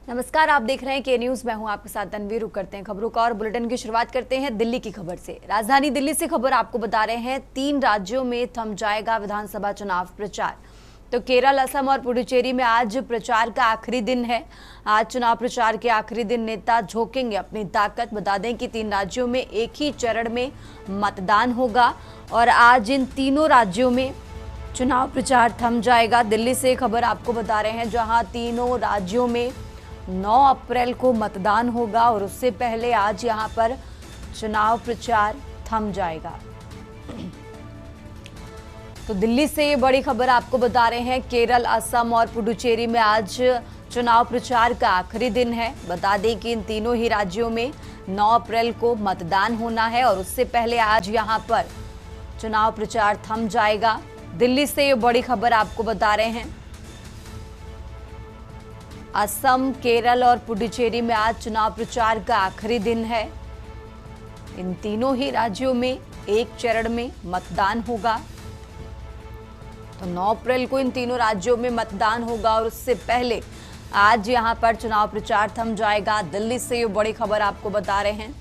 नमस्कार, आप देख रहे हैं के न्यूज। मैं हूं आपके साथ तनवीर। रुक करते हैं खबरों का और बुलेटिन की शुरुआत करते हैं दिल्ली की खबर से। राजधानी दिल्ली से खबर आपको बता रहे हैं, 3 राज्यों में थम जाएगा विधानसभा चुनाव प्रचार। तो केरल, असम और पुडुचेरी में आज प्रचार का आखिरी दिन है। आज चुनाव प्रचार के आखिरी दिन नेता झोंकेंगे अपनी ताकत। बता दें कि 3 राज्यों में एक ही चरण में मतदान होगा और आज इन तीनों राज्यों में चुनाव प्रचार थम जाएगा। दिल्ली से खबर आपको बता रहे हैं, जहां तीनों राज्यों में 9 अप्रैल को मतदान होगा और उससे पहले आज यहां पर चुनाव प्रचार थम जाएगा। तो दिल्ली से ये बड़ी खबर आपको बता रहे हैं, केरल, असम और पुडुचेरी में आज चुनाव प्रचार का आखिरी दिन है। बता दें कि इन तीनों ही राज्यों में 9 अप्रैल को मतदान होना है और उससे पहले आज यहां पर चुनाव प्रचार थम जाएगा। दिल्ली से ये बड़ी खबर आपको बता रहे हैं। असम, केरल और पुडुचेरी में आज चुनाव प्रचार का आखिरी दिन है। इन तीनों ही राज्यों में एक चरण में मतदान होगा। तो 9 अप्रैल को इन तीनों राज्यों में मतदान होगा और उससे पहले आज यहां पर चुनाव प्रचार थम जाएगा। दिल्ली से ये बड़ी खबर आपको बता रहे हैं।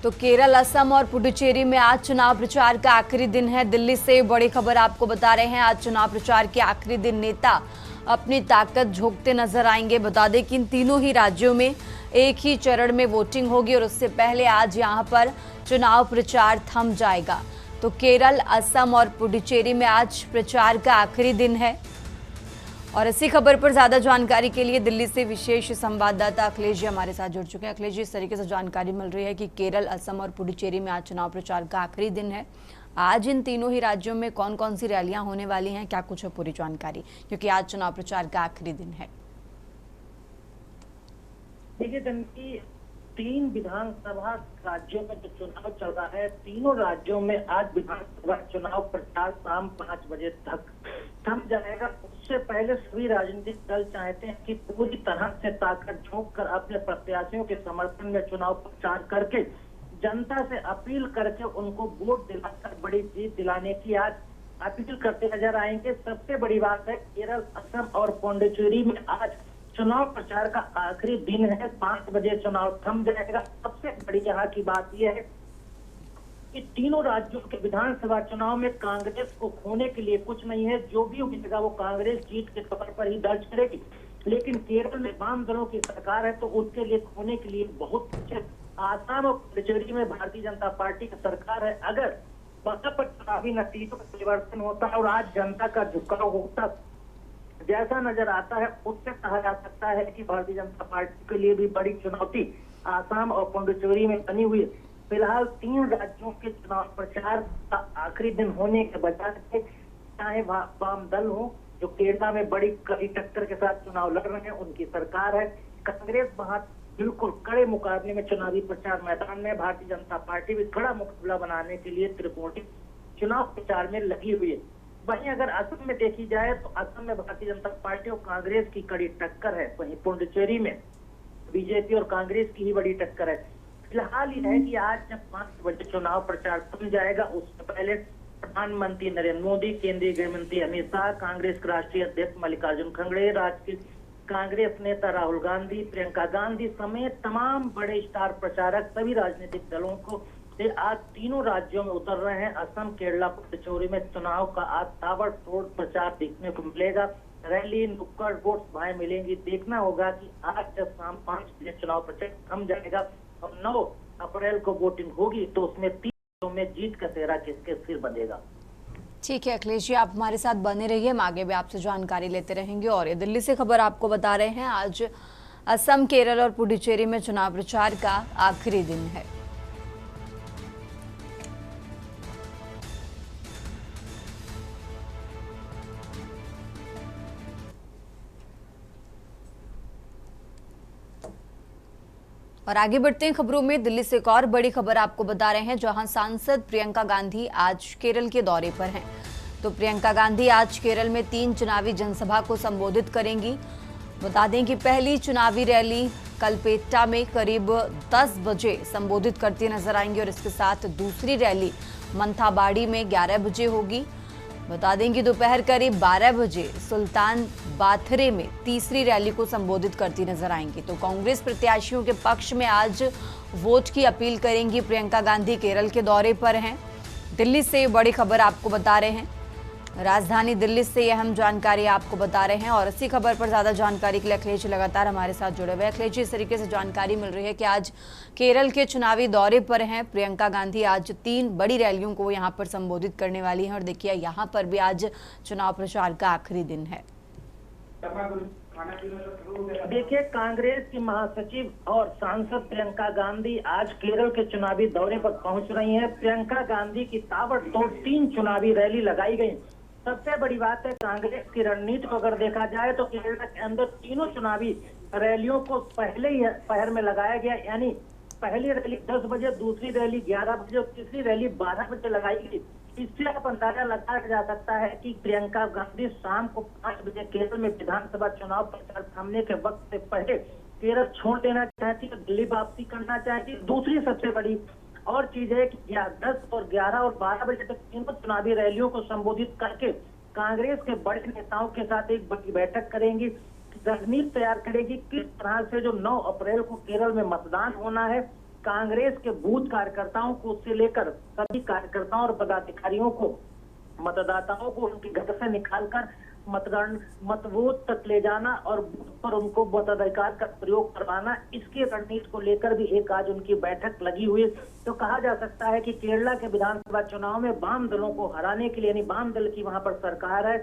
तो केरल, असम और पुडुचेरी में आज चुनाव प्रचार का आखिरी दिन है। दिल्ली से बड़ी खबर आपको बता रहे हैं, आज चुनाव प्रचार के आखिरी दिन नेता अपनी ताकत झोंकते नजर आएंगे। बता दें कि इन तीनों ही राज्यों में एक ही चरण में वोटिंग होगी और उससे पहले आज यहां पर चुनाव प्रचार थम जाएगा। तो केरल, असम और पुडुचेरी में आज प्रचार का आखिरी दिन है। और इसी खबर पर ज्यादा जानकारी के लिए दिल्ली से विशेष संवाददाता अखिलेश जी हमारे साथ जुड़ चुके हैं। अखिलेश जी, इस तरीके से जानकारी मिल रही है कि केरल, असम और पुडुचेरी में आज चुनाव प्रचार का आखिरी दिन है। आज इन तीनों ही राज्यों में कौन कौन सी रैलियां होने वाली हैं, क्या कुछ है पूरी जानकारी, क्योंकि आज चुनाव प्रचार का आखिरी दिन है। देखिए, 3 विधानसभा राज्यों में जो चुनाव चल रहा है, तीनों राज्यों में आज विधानसभा चुनाव प्रचार शाम 5 बजे तक थम जाएगा। उससे पहले सभी राजनीतिक दल चाहते हैं कि पूरी तरह से ताकत झोंक कर अपने प्रत्याशियों के समर्थन में चुनाव प्रचार करके जनता से अपील करके उनको वोट दिलाकर बड़ी जीत दिलाने की आज अपील करते नजर आएंगे। सबसे बड़ी बात है, केरल, असम और पुडुचेरी में आज चुनाव प्रचार का आखिरी दिन है। 5 बजे चुनाव थम जाएगा। सबसे बड़ी यहाँ की बात यह है कि तीनों राज्यों के विधानसभा चुनाव में कांग्रेस को खोने के लिए कुछ नहीं है। जो भी उम्मीदवार वो कांग्रेस जीत के तौर पर ही दर्ज करेगी, लेकिन केरल में वाम दलों की सरकार है तो उसके लिए खोने के लिए बहुत कुछ है। आसाम और पुडुचेरी में भारतीय जनता पार्टी की सरकार है। अगर वहां पर चुनावी नतीजों का परिवर्तन होता है और आज जनता का झुकाव होता जैसा नजर आता है, उससे कहा जा सकता है कि भारतीय जनता पार्टी के लिए भी बड़ी चुनौती आसाम और पुडुचेरी में बनी हुई है। फिलहाल 3 राज्यों के चुनाव प्रचार का आखिरी दिन होने के बजाय चाहे वाम दल हो जो केरला में बड़ी कड़ी टक्कर के साथ चुनाव लड़ रहे हैं, उनकी सरकार है, कांग्रेस वहां बिल्कुल कड़े मुकाबले में चुनावी प्रचार मैदान में, भारतीय जनता पार्टी भी कड़ा मुकाबला बनाने के लिए त्रिकोणीय चुनाव प्रचार में लगी हुई है। वहीं अगर असम में देखी जाए तो असम में भारतीय जनता पार्टी और कांग्रेस की कड़ी टक्कर है। वहीं पुडुचेरी में बीजेपी और कांग्रेस की ही बड़ी टक्कर है। फिलहाल ये है कि आज जब 5 बजे चुनाव प्रचार थम जाएगा, उससे पहले प्रधानमंत्री नरेंद्र मोदी, केंद्रीय गृह मंत्री अमित शाह, कांग्रेस के राष्ट्रीय अध्यक्ष मल्लिकार्जुन खड़गे, राष्ट्रीय कांग्रेस नेता राहुल गांधी, प्रियंका गांधी समेत तमाम बड़े स्टार प्रचारक सभी राजनीतिक दलों को आज तीनों राज्यों में उतर रहे हैं। असम, केरला, पुडुचेरी में चुनाव का आज ताबड़तोड़ प्रचार देखने को मिलेगा। रैली, नुक्कड़, वोट सभाएं मिलेंगी। देखना होगा कि आज जब शाम 5 बजे चुनाव प्रचार थम जाएगा और 9 अप्रैल को वोटिंग होगी तो उसमें 3 में जीत का सेहरा किसके सिर बनेगा। ठीक है अखिलेश जी, आप हमारे साथ बने रहिए, हम आगे भी आपसे जानकारी लेते रहेंगे। और ये दिल्ली से खबर आपको बता रहे हैं, आज असम, केरल और पुडुचेरी में चुनाव प्रचार का आखिरी दिन है। और आगे बढ़ते हैं खबरों में। दिल्ली से एक और बड़ी खबर आपको बता रहे हैं, जहां सांसद प्रियंका गांधी आज केरल के दौरे पर हैं। तो प्रियंका गांधी आज केरल में 3 चुनावी जनसभा को संबोधित करेंगी। बता दें कि पहली चुनावी रैली कलपेट्टा में करीब 10 बजे संबोधित करती नजर आएंगी और इसके साथ दूसरी रैली मंथाबाड़ी में 11 बजे होगी। बता दें कि दोपहर करीब 12 बजे सुल्तान बाथरे में तीसरी रैली को संबोधित करती नजर आएंगी। तो कांग्रेस प्रत्याशियों के पक्ष में आज वोट की अपील करेंगी प्रियंका गांधी। केरल के दौरे पर हैं। दिल्ली से बड़ी खबर आपको बता रहे हैं, राजधानी दिल्ली से अहम जानकारी आपको बता रहे हैं। और इसी खबर पर ज्यादा जानकारी के लिए अखिलेश जी लगातार हमारे साथ जुड़े हुए हैं। अखिलेश जी, इस तरीके से जानकारी मिल रही है कि आज केरल के चुनावी दौरे पर हैं प्रियंका गांधी। आज 3 बड़ी रैलियों को यहां पर संबोधित करने वाली हैं और देखिए यहां पर भी आज चुनाव प्रचार का आखिरी दिन है। देखिए, कांग्रेस की महासचिव और सांसद प्रियंका गांधी आज केरल के चुनावी दौरे पर पहुंच रही हैं। प्रियंका गांधी की ताबड़तोड़ 3 चुनावी रैली लगाई गई। सबसे बड़ी बात है, कांग्रेस की रणनीति को अगर देखा जाए तो केरल के अंदर तीनों चुनावी रैलियों को पहले ही पहर में लगाया गया। यानी पहली रैली 10 बजे, दूसरी रैली 11 बजे और तीसरी रैली 12 बजे लगाई गई। इससे आप अंदाजा लगाया जा सकता है कि प्रियंका गांधी शाम को 5 बजे केरल में विधानसभा चुनाव प्रचार थमने के वक्त से पहले केरल छोड़ देना चाहती है, दिल्ली वापसी करना चाहती है। दूसरी सबसे बड़ी और चीज है कि 10 और 11 और 12 बजे तक तीनों चुनावी रैलियों को संबोधित करके कांग्रेस के बड़े नेताओं के साथ एक बड़ी बैठक करेंगी, रणनीति तैयार करेगी किस तरह से जो 9 अप्रैल को केरल में मतदान होना है, कांग्रेस के बूथ कार्यकर्ताओं को उससे लेकर सभी कार्यकर्ताओं और पदाधिकारियों को, मतदाताओं को उनके घर से निकालकर मतबूथ तक ले जाना और बूथ पर उनको मताधिकार का प्रयोग करवाना, इसकी रणनीति को लेकर भी एक आज उनकी बैठक लगी हुई। तो कहा जा सकता है कि केरला के विधानसभा चुनाव में वाम दलों को हराने के लिए, यानी वाम दल की वहां पर सरकार है,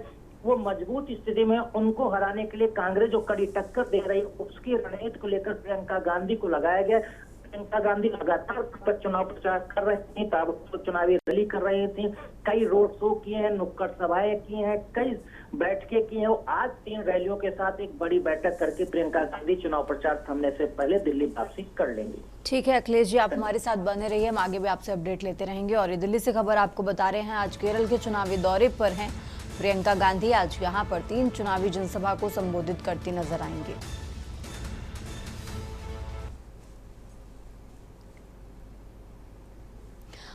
वो मजबूत स्थिति में, उनको हराने के लिए कांग्रेस जो कड़ी टक्कर दे रही है उसकी रणनीति को लेकर प्रियंका गांधी को लगाया गया। प्रियंका गांधी लगातार चुनाव प्रचार कर रही थी, चुनावी रैली कर रही थी, कई रोड शो किए हैं, नुक्कड़ सभाएं की हैं, कई बैठकें की हैं। आज 3 रैलियों के साथ एक बड़ी बैठक करके प्रियंका गांधी चुनाव प्रचार थमने से पहले दिल्ली वापसी कर लेंगी। ठीक है अखिलेश जी, आप हमारे साथ बने रहिए, हम आगे भी आपसे अपडेट लेते रहेंगे। और ये दिल्ली से खबर आपको बता रहे हैं, आज केरल के चुनावी दौरे पर हैं प्रियंका गांधी। आज यहाँ पर 3 चुनावी जनसभा को संबोधित करती नजर आएंगी।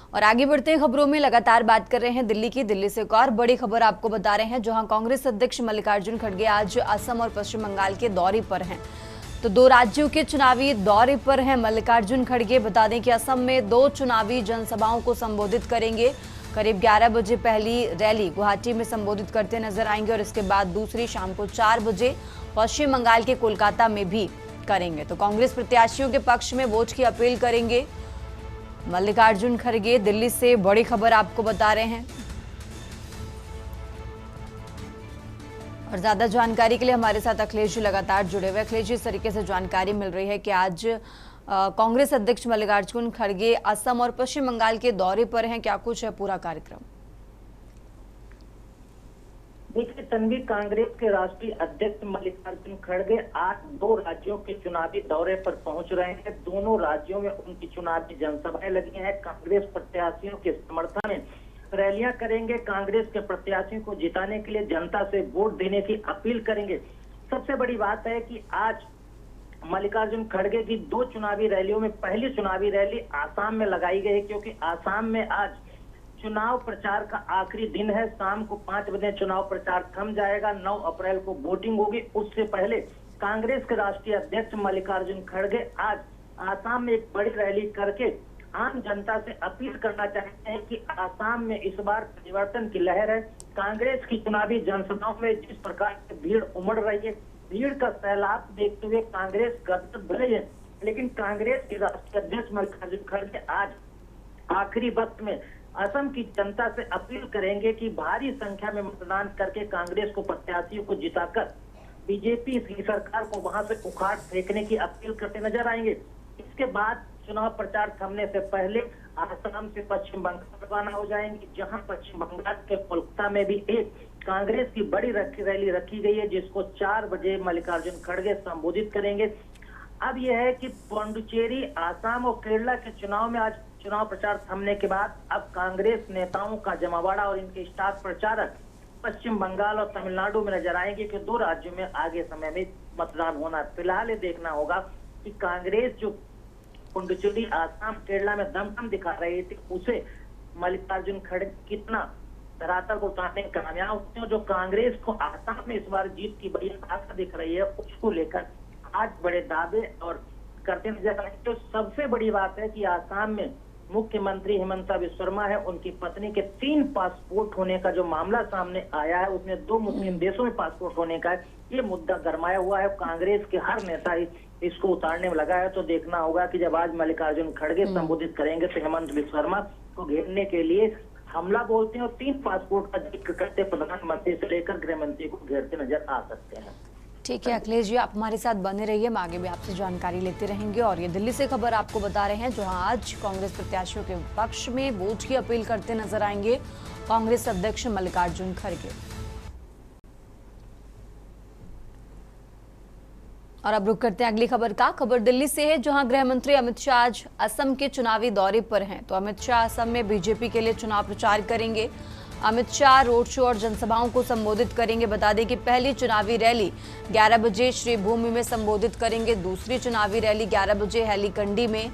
और आगे बढ़ते हैं खबरों में, लगातार बात कर रहे हैं दिल्ली की। दिल्ली से एक और बड़ी खबर आपको बता रहे हैं, जहां कांग्रेस अध्यक्ष मल्लिकार्जुन खड़गे आज असम और पश्चिम बंगाल के दौरे पर हैं। तो 2 राज्यों के चुनावी दौरे पर हैं मल्लिकार्जुन खड़गे। बता दें कि असम में 2 चुनावी जनसभाओं को संबोधित करेंगे। करीब 11 बजे पहली रैली गुवाहाटी में संबोधित करते नजर आएंगे और इसके बाद दूसरी शाम को 4 बजे पश्चिम बंगाल के कोलकाता में भी करेंगे। तो कांग्रेस प्रत्याशियों के पक्ष में वोट की अपील करेंगे मल्लिकार्जुन खड़गे। दिल्ली से बड़ी खबर आपको बता रहे हैं और ज्यादा जानकारी के लिए हमारे साथ अखिलेश जी लगातार जुड़े हुए। अखिलेश जी, इस तरीके से जानकारी मिल रही है कि आज कांग्रेस अध्यक्ष मल्लिकार्जुन खड़गे असम और पश्चिम बंगाल के दौरे पर हैं, क्या कुछ है पूरा कार्यक्रम? देखिए तन्वी, कांग्रेस के राष्ट्रीय अध्यक्ष मल्लिकार्जुन खड़गे आज 2 राज्यों के चुनावी दौरे पर पहुंच रहे हैं। दोनों राज्यों में उनकी चुनावी जनसभाएं लगी हैं। कांग्रेस प्रत्याशियों के समर्थन में रैलियां करेंगे, कांग्रेस के प्रत्याशियों को जिताने के लिए जनता से वोट देने की अपील करेंगे। सबसे बड़ी बात है कि आज मल्लिकार्जुन खड़गे की 2 चुनावी रैलियों में पहली चुनावी रैली आसाम में लगाई गई है, क्योंकि आसाम में आज चुनाव प्रचार का आखिरी दिन है। शाम को 5 बजे चुनाव प्रचार थम जाएगा, 9 अप्रैल को वोटिंग होगी। उससे पहले कांग्रेस के राष्ट्रीय अध्यक्ष मल्लिकार्जुन खड़गे आज आसाम में एक बड़ी रैली करके आम जनता से अपील करना चाहते हैं कि आसाम में इस बार परिवर्तन की लहर है। कांग्रेस की चुनावी जनसभाओं में जिस प्रकार से भीड़ उमड़ रही है, भीड़ का सैलाब देखते हुए कांग्रेस गदगद भले है, लेकिन कांग्रेस के राष्ट्रीय अध्यक्ष मल्लिकार्जुन खड़गे आज आखिरी वक्त में असम की जनता से अपील करेंगे कि भारी संख्या में मतदान करके कांग्रेस को प्रत्याशियों को जिताकर बीजेपी की सरकार को वहां से उखाड़ फेंकने की अपील करते नजर आएंगे। इसके बाद चुनाव प्रचार थमने से पहले आसाम से पश्चिम बंगाल रवाना हो जाएंगे, जहां पश्चिम बंगाल के कोलकाता में भी एक कांग्रेस की बड़ी रैली रखी गई है, जिसको 4 बजे मल्लिकार्जुन खड़गे संबोधित करेंगे। अब यह है कि पांडुचेरी, आसाम और केरला के चुनाव में आज चुनाव प्रचार थमने के बाद अब कांग्रेस नेताओं का जमावड़ा और इनके स्टार प्रचारक पश्चिम बंगाल और तमिलनाडु में नजर आएंगे कि 2 राज्यों में आगे समय में मतदान होना। फिलहाल ये देखना होगा कि कांग्रेस जो पुडुचेरी, आसाम, केरला में दमखम दिखा रही थी, उसे मल्लिकार्जुन खड़गे कितना धरातल को उतारने में कामयाब होते हैं। जो कांग्रेस को आसाम में इस बार जीत की बड़ी आशा दिख रही है, उसको लेकर आज बड़े दावे और करते नजर आए। तो सबसे बड़ी बात है कि आसाम में मुख्यमंत्री हेमंत बिस्वा शर्मा है, उनकी पत्नी के 3 पासपोर्ट होने का जो मामला सामने आया है, उसमें 2 मुस्लिम देशों में पासपोर्ट होने का है, ये मुद्दा गरमाया हुआ है। कांग्रेस के हर नेता इसको उतारने में लगा है। तो देखना होगा कि जब आज मल्लिकार्जुन खड़गे संबोधित करेंगे तो हेमंत बिस्वा शर्मा को घेरने के लिए हमला बोलते हैं और 3 पासपोर्ट का जिक्र करते प्रधानमंत्री से लेकर गृह मंत्री को घेरते नजर आ सकते हैं। ठीक है अखिलेश जी, आप हमारे साथ बने रहिए, हम आगे भी आपसे जानकारी लेते रहेंगे। और ये दिल्ली से खबर आपको बता रहे हैं, जहां आज कांग्रेस प्रत्याशियों के पक्ष में वोट की अपील करते नजर आएंगे कांग्रेस अध्यक्ष मल्लिकार्जुन खड़गे। और अब रुक करते हैं अगली खबर का। खबर दिल्ली से है, जहां गृह मंत्री अमित शाह आज असम के चुनावी दौरे पर हैं। तो अमित शाह असम में बीजेपी के लिए चुनाव प्रचार करेंगे। अमित शाह रोड शो और जनसभाओं को संबोधित करेंगे। बता दें कि पहली चुनावी रैली 11 बजे श्रीभूमि में संबोधित करेंगे, दूसरी चुनावी रैली 11 बजे हैलीकंडी में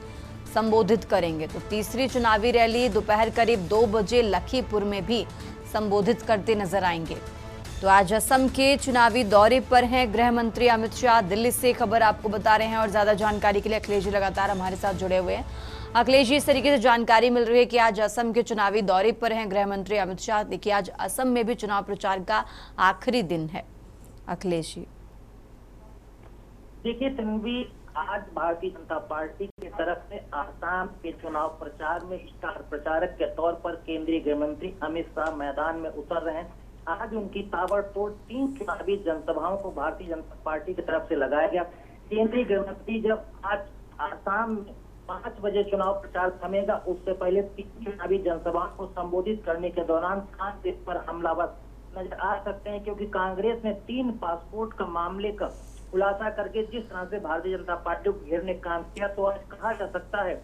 संबोधित करेंगे, तो तीसरी चुनावी रैली दोपहर करीब 2 बजे लखीपुर में भी संबोधित करते नजर आएंगे। तो आज असम के चुनावी दौरे पर हैं गृह मंत्री अमित शाह। दिल्ली से खबर आपको बता रहे हैं और ज्यादा जानकारी के लिए अखिलेश जी लगातार हमारे साथ जुड़े हुए हैं। अखिलेश जी, इस तरीके से जानकारी मिल रही है कि आज असम के चुनावी दौरे पर हैं गृह मंत्री अमित शाह। देखिए, आज असम में भी चुनाव प्रचार का आखिरी दिन है। अखिलेश जी, देखिए तन्वी, आज भारतीय जनता पार्टी की तरफ से आसाम के चुनाव प्रचार में स्टार प्रचारक के तौर पर केंद्रीय गृह मंत्री अमित शाह मैदान में उतर रहे हैं। आज उनकी ताबड़तोड़ 3 चुनावी जनसभाओं को भारतीय जनता पार्टी की तरफ से लगाया गया। केंद्रीय गृह मंत्री जब आज आसाम में 5 बजे चुनाव प्रचार थमेगा, उससे पहले 3 चुनावी जनसभाओं को संबोधित करने के दौरान कांग्रेस पर हमलावर नजर आ सकते हैं, क्योंकि कांग्रेस ने 3 पासपोर्ट का मामले का खुलासा करके जिस तरह से भारतीय जनता पार्टी को घेरने का काम किया, तो आज कहा जा सकता है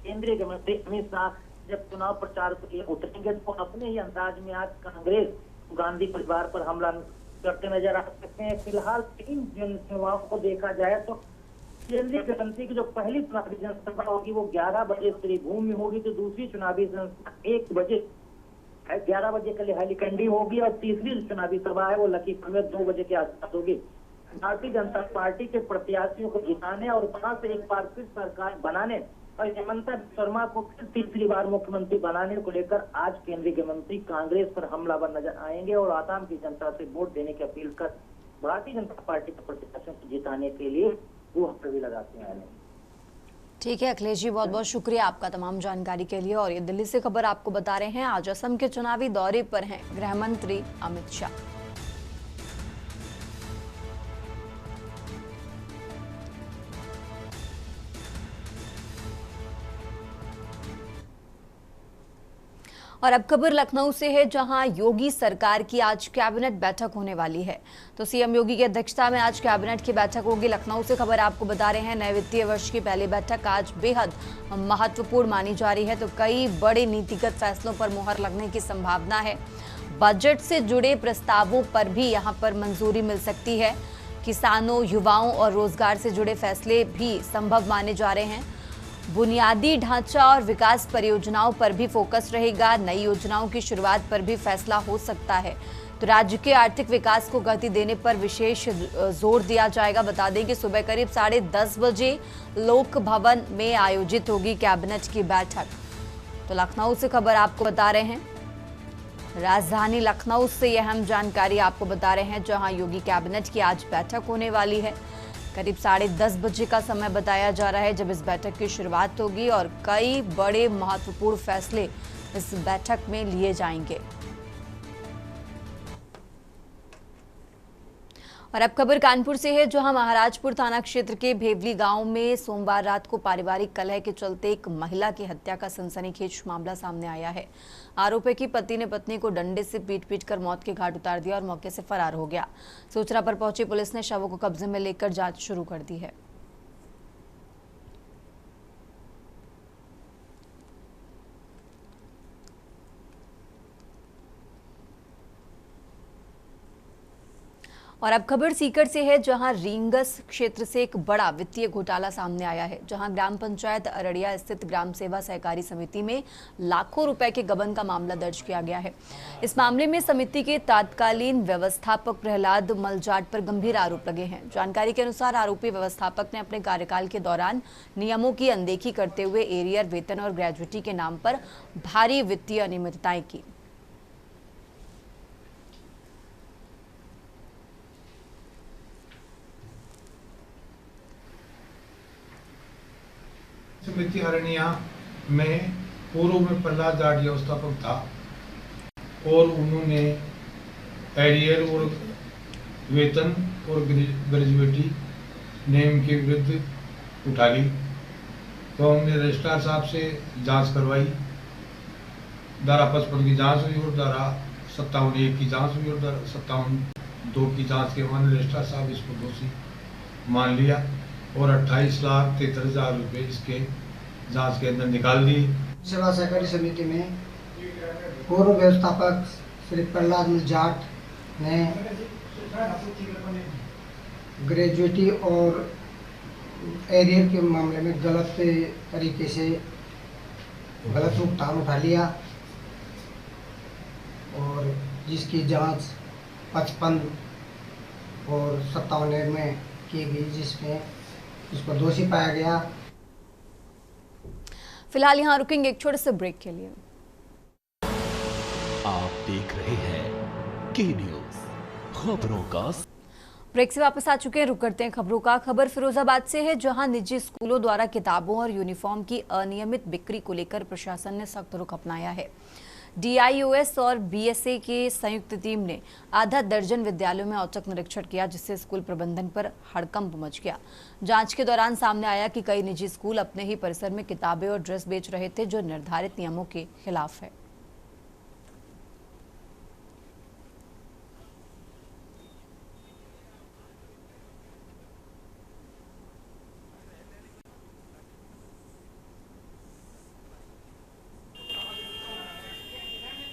केंद्रीय गृह मंत्री अमित शाह जब चुनाव प्रचार के लिए उतरेंगे तो अपने ही अंदाज में आज कांग्रेस गांधी परिवार पर हमला करते नजर आ सकते हैं। फिलहाल 3 जनसभाओं को देखा जाए तो केंद्रीय गृह मंत्री की जो पहली चुनावी जनसभा होगी वो 11 बजे श्रीभूमि में होगी, तो दूसरी चुनावी जनसभा 1 बजे 11 बजे के लिए हैलीकंडी होगी और तीसरी चुनावी सभा है वो लखीमपुर में 2 बजे के आसपास होगी। भारतीय जनता पार्टी के प्रत्याशियों को जिताने और वहां से एक बार फिर सरकार बनाने और हेमंत बिस्वा शर्मा को फिर तीसरी बार मुख्यमंत्री बनाने को लेकर आज केंद्रीय गृह मंत्री कांग्रेस पर हमलावर नजर आएंगे और आसाम की जनता से वोट देने की अपील कर भारतीय जनता पार्टी के प्रत्याशियों को जिताने के लिए वो भी लगाते हैं। ठीक है अखिलेश जी, बहुत बहुत शुक्रिया आपका तमाम जानकारी के लिए। और ये दिल्ली से खबर आपको बता रहे हैं, आज असम के चुनावी दौरे पर हैं गृह मंत्री अमित शाह। और अब खबर लखनऊ से है, जहां योगी सरकार की आज कैबिनेट बैठक होने वाली है। तो सीएम योगी की अध्यक्षता में आज कैबिनेट की बैठक होगी। लखनऊ से खबर आपको बता रहे हैं, नए वित्तीय वर्ष की पहली बैठक आज बेहद महत्वपूर्ण मानी जा रही है। तो कई बड़े नीतिगत फैसलों पर मुहर लगने की संभावना है। बजट से जुड़े प्रस्तावों पर भी यहां पर मंजूरी मिल सकती है। किसानों, युवाओं और रोजगार से जुड़े फैसले भी संभव माने जा रहे हैं। बुनियादी ढांचा और विकास परियोजनाओं पर भी फोकस रहेगा। नई योजनाओं की शुरुआत पर भी फैसला हो सकता है। तो राज्य के आर्थिक विकास को गति देने पर विशेष जोर दिया जाएगा। बता दें कि सुबह करीब 10:30 बजे लोक भवन में आयोजित होगी कैबिनेट की बैठक। तो लखनऊ से खबर आपको बता रहे हैं, राजधानी लखनऊ से यह अहम जानकारी आपको बता रहे हैं, जहां योगी कैबिनेट की आज बैठक होने वाली है। करीब 10:30 बजे का समय बताया जा रहा है जब इस बैठक की शुरुआत होगी और कई बड़े महत्वपूर्ण फैसले इस बैठक में लिए जाएंगे। और अब खबर कानपुर से है, जहां महाराजपुर थाना क्षेत्र के भेवली गांव में सोमवार रात को पारिवारिक कलह के चलते एक महिला की हत्या का सनसनीखेज मामला सामने आया है। आरोप है कि पति ने पत्नी को डंडे से पीट कर मौत के घाट उतार दिया और मौके से फरार हो गया। सूचना पर पहुंची पुलिस ने शवों को कब्जे में लेकर जांच शुरू कर दी है। और अब खबर सीकर से है, जहां रींगस क्षेत्र से एक बड़ा वित्तीय घोटाला सामने आया है, जहां ग्राम पंचायत अरड़िया स्थित ग्राम सेवा सहकारी समिति में लाखों रुपए के गबन का मामला दर्ज किया गया है। इस मामले में समिति के तत्कालीन व्यवस्थापक प्रहलाद मलजाट पर गंभीर आरोप लगे हैं। जानकारी के अनुसार आरोपी व्यवस्थापक ने अपने कार्यकाल के दौरान नियमों की अनदेखी करते हुए एरियर, वेतन और ग्रेजुटी के नाम पर भारी वित्तीय अनियमितताएं की। समिति अरनिया में पूर्व में प्रहलाद जाट व्यवस्थापक था और उन्होंने एरियर और वेतन और ग्रेजुएटी नेम के विरुद्ध उठा ली। तो हमने रजिस्ट्रार साहब से जांच करवाई। धारा 55 की जांच हुई और धारा 57(1) की जांच हुई और धारा 57(2) की जांच के बाद रजिस्ट्रार साहब इसको दोषी मान लिया और 28,73,000 रुपये इसके जांच के अंदर निकाल दिए। सेवा सहकारी समिति में पूर्व व्यवस्थापक श्री प्रहलाद मलजाट ने ग्रेजुएटी और एरियर के मामले में गलत तरीके से गलत भुगतान उठा लिया और जिसकी जांच 55 और 57 में की गई, जिसमें इसको दोषी पाया गया। फिलहाल यहाँ रुकेंगे एक छोटे से ब्रेक के लिए। आप देख रहे हैं के न्यूज़, खबरों का। ब्रेक से वापस आ चुके हैं, रुक करते हैं खबरों का। खबर फिरोजाबाद से है, जहां निजी स्कूलों द्वारा किताबों और यूनिफॉर्म की अनियमित बिक्री को लेकर प्रशासन ने सख्त रुख अपनाया है। DIOS और BSA की संयुक्त टीम ने आधा दर्जन विद्यालयों में औचक निरीक्षण किया, जिससे स्कूल प्रबंधन पर हड़कंप मच गया। जांच के दौरान सामने आया कि कई निजी स्कूल अपने ही परिसर में किताबें और ड्रेस बेच रहे थे, जो निर्धारित नियमों के खिलाफ है।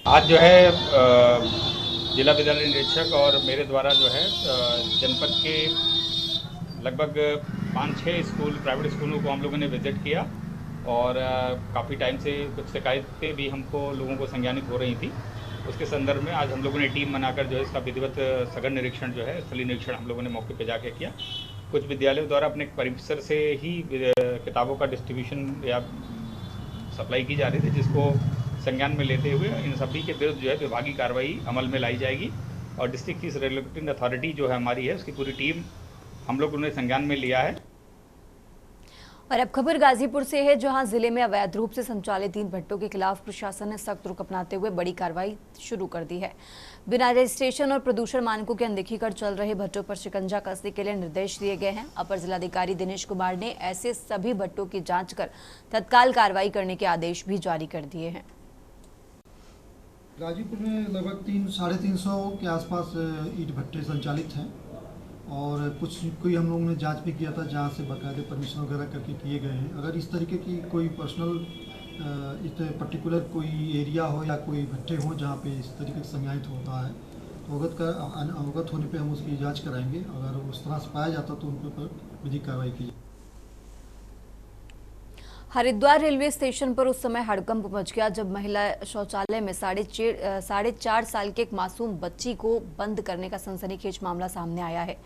आज जो है जिला विद्यालय निरीक्षक और मेरे द्वारा जो है जनपद के लगभग 5-6 स्कूल, प्राइवेट स्कूलों को हम लोगों ने विजिट किया और काफ़ी टाइम से कुछ शिकायतें भी हमको लोगों को संज्ञानित हो रही थी। उसके संदर्भ में आज हम लोगों ने टीम बनाकर जो है इसका विधिवत सघन निरीक्षण जो है, स्थलीय निरीक्षण हम लोगों ने मौके पर जाके किया। कुछ विद्यालयों द्वारा अपने परिसर से ही किताबों का डिस्ट्रीब्यूशन या सप्लाई की जा रही थी, जिसको संज्ञान में लेते हुए इन सभी के विरुद्ध जो है विभागीय कार्रवाई अमल में लाई जाएगी और डिस्ट्रिक्ट की रेगुलेटिंग अथॉरिटी जो है हमारी है, उसकी पूरी टीम हम लोग उन्हें संज्ञान में लिया है। और अब खबर गाजीपुर से है, जहां जिले में अवैध रूप से संचालित 3 भट्टों के खिलाफ प्रशासन ने सख्त रुख अपनाते हुए बड़ी कार्रवाई शुरू कर दी है। बिना रजिस्ट्रेशन और प्रदूषण मानकों की अनदेखी कर चल रहे भट्टों पर शिकंजा कसने के लिए निर्देश दिए गए हैं। अपर जिलाधिकारी दिनेश कुमार ने ऐसे सभी भट्टों की जांच कर तत्काल कार्रवाई करने के आदेश भी जारी कर दिए हैं। गाजीपुर में लगभग 300-350 के आसपास ईंट भट्टे संचालित हैं और कोई हम लोगों ने जांच भी किया था, जहां से बाकायदे परमिशन वगैरह करके किए गए हैं। अगर इस तरीके की कोई पर्सनल इस पर्टिकुलर कोई एरिया हो या कोई भट्टे हो जहां पे इस तरीके से संज्ञानित होता है, तो अवगत होने पे हम उसकी जांच कराएंगे। अगर उस तरह से पाया जाता तो उन पर विधिक कार्रवाई की जाए। हरिद्वार रेलवे स्टेशन पर उस समय हड़कंप मच गया जब महिला शौचालय में 4.5 साल के एक मासूम बच्ची को बंद करने का सनसनीखेज मामला सामने आया है।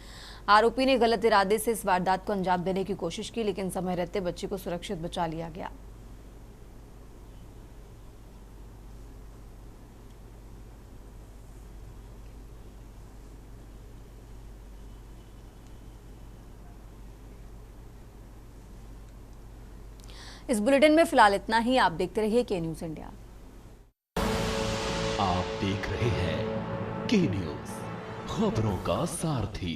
आरोपी ने गलत इरादे से इस वारदात को अंजाम देने की कोशिश की, लेकिन समय रहते बच्ची को सुरक्षित बचा लिया गया। इस बुलेटिन में फिलहाल इतना ही। आप देखते रहिए के न्यूज़ इंडिया। आप देख रहे हैं के न्यूज़, खबरों का सारथी।